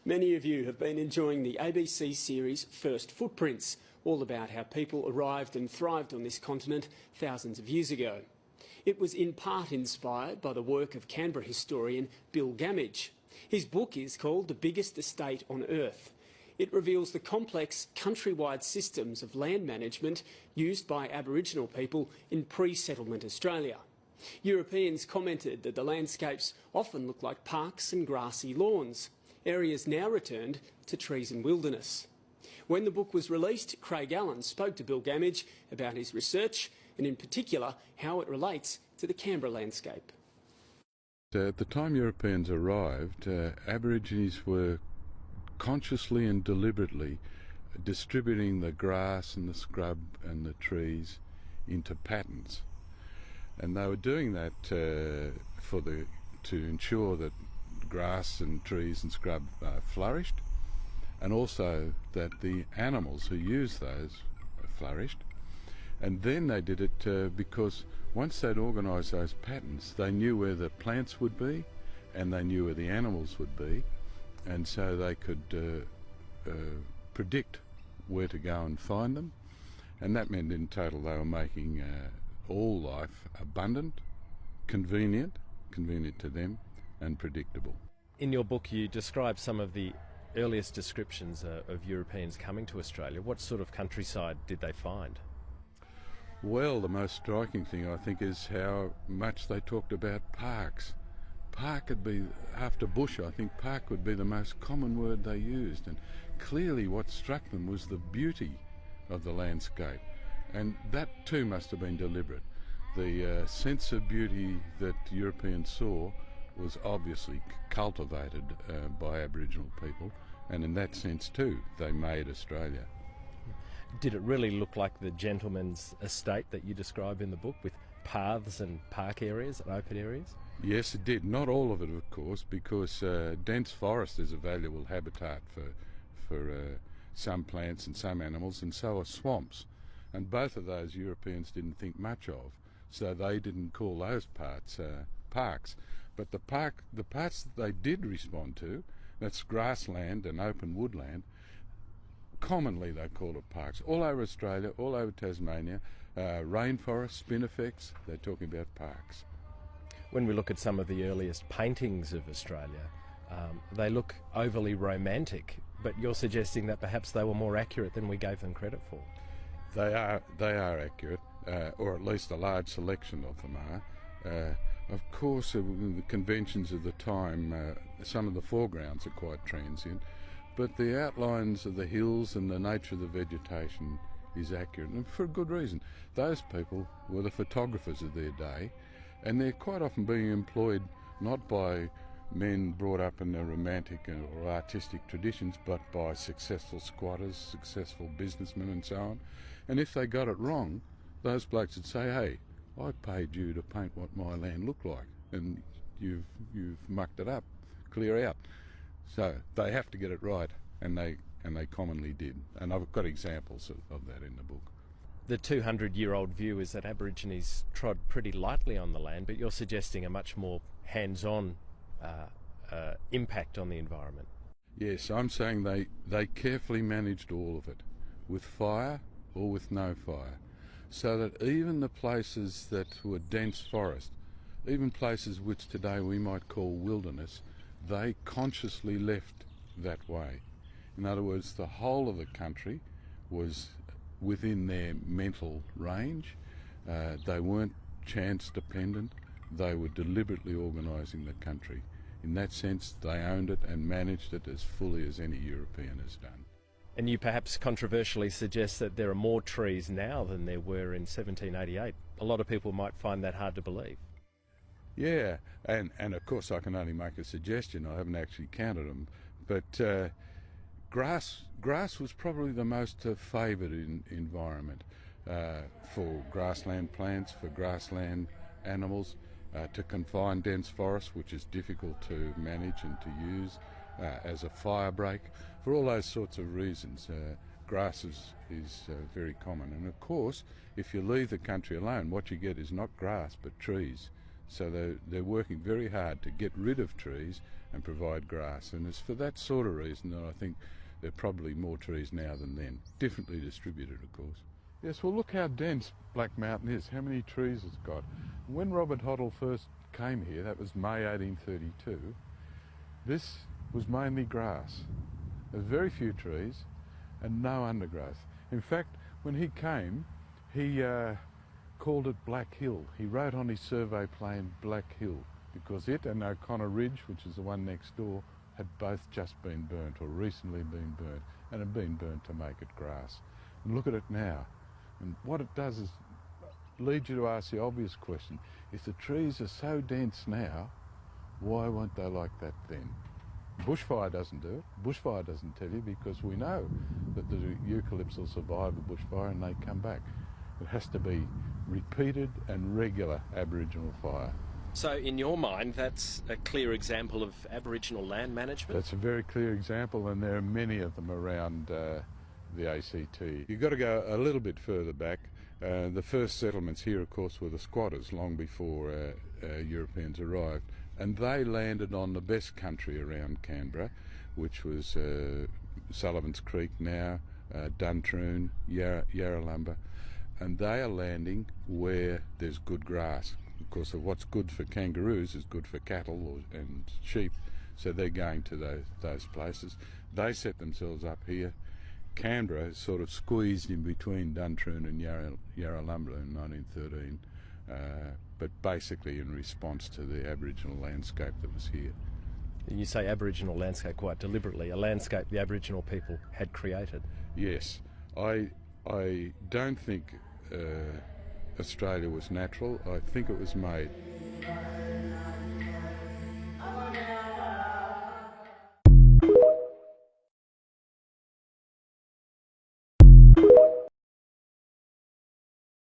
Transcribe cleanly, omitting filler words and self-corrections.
Many of you have been enjoying the ABC series First Footprints, all about how people arrived and thrived on this continent thousands of years ago. It was in part inspired by the work of Canberra historian Bill Gammage. His book is called The Biggest Estate on Earth. It reveals the complex countrywide systems of land management used by Aboriginal people in pre-settlement Australia. Europeans commented that the landscapes often look like parks and grassy lawns, areas now returned to trees and wilderness. When the book was released, Craig Allen spoke to Bill Gammage about his research and in particular how it relates to the Canberra landscape. At the time Europeans arrived, Aborigines were consciously and deliberately distributing the grass and the scrub and the trees into patterns. And they were doing that to ensure that grass and trees and scrub flourished, and also that the animals who used those flourished. And then they did it because once they'd organised those patterns, they knew where the plants would be and they knew where the animals would be, and so they could predict where to go and find them. And that meant in total they were making all life abundant, convenient to them, and predictable. In your book you describe some of the earliest descriptions of Europeans coming to Australia. What sort of countryside did they find? Well, the most striking thing I think is how much they talked about parks. Park would be, after bush, I think park would be the most common word they used, and clearly what struck them was the beauty of the landscape, and that too must have been deliberate. The sense of beauty that Europeans saw was obviously cultivated by Aboriginal people, and in that sense too they made Australia. Did it really look like the gentleman's estate that you describe in the book, with paths and park areas and open areas? Yes, it did. Not all of it, of course, because dense forest is a valuable habitat for some plants and some animals, and so are swamps. And both of those Europeans didn't think much of, so they didn't call those parts parks. But the parts that they did respond to, that's grassland and open woodland, commonly they call it parks. All over Australia, all over Tasmania, rainforest, spinifex, they're talking about parks. When we look at some of the earliest paintings of Australia, they look overly romantic, but you're suggesting that perhaps they were more accurate than we gave them credit for. They are accurate, or at least a large selection of them are. Of course, the conventions of the time, some of the foregrounds are quite transient, but the outlines of the hills and the nature of the vegetation is accurate, and for a good reason. Those people were the photographers of their day, and they're quite often being employed not by men brought up in the romantic or artistic traditions, but by successful squatters, successful businessmen and so on. And if they got it wrong, those blokes would say, "Hey, I paid you to paint what my land looked like, and you've mucked it up, clear out." So they have to get it right, and they commonly did. And I've got examples of that in the book. The 200-year-old view is that Aborigines trod pretty lightly on the land, but you're suggesting a much more hands-on impact on the environment. Yes, I'm saying they carefully managed all of it, with fire or with no fire, so that even the places that were dense forest, even places which today we might call wilderness, they consciously left that way. In other words, the whole of the country was within their mental range. They weren't chance dependent. They were deliberately organising the country. In that sense, they owned it and managed it as fully as any European has done. And you perhaps controversially suggest that there are more trees now than there were in 1788. A lot of people might find that hard to believe. Yeah, and of course I can only make a suggestion. I haven't actually counted them. But grass was probably the most favoured environment for grassland plants, for grassland animals, to confine dense forests, which is difficult to manage and to use as a fire break. For all those sorts of reasons, grass is very common. And of course, if you leave the country alone, what you get is not grass but trees. So they're working very hard to get rid of trees and provide grass. And it's for that sort of reason that I think there are probably more trees now than then. Differently distributed, of course. Yes, well, look how dense Black Mountain is, how many trees it's got. When Robert Hoddle first came here, that was May 1832, this was mainly grass. There were very few trees and no undergrowth. In fact, when he came, he called it Black Hill. He wrote on his survey plan Black Hill because it and O'Connor Ridge, which is the one next door, had both just been burnt or recently been burnt and had been burnt to make it grass. And look at it now. And what it does is lead you to ask the obvious question. If the trees are so dense now, why weren't they like that then? Bushfire doesn't do it. Bushfire doesn't tell you because we know that the eucalypts will survive a bushfire and they come back. It has to be repeated and regular Aboriginal fire. So in your mind, that's a clear example of Aboriginal land management? That's a very clear example, and there are many of them around the ACT. You've got to go a little bit further back. The first settlements here, of course, were the squatters long before Europeans arrived, and they landed on the best country around Canberra, which was Sullivan's Creek now, Duntroon, Yarralumba, and they are landing where there's good grass. Of course, what's good for kangaroos is good for cattle and sheep, so they're going to those places. They set themselves up here. Canberra is sort of squeezed in between Duntroon and Yarralumla in 1913, but basically in response to the Aboriginal landscape that was here. And you say Aboriginal landscape quite deliberately, a landscape the Aboriginal people had created. Yes, I don't think Australia was natural. I think it was made.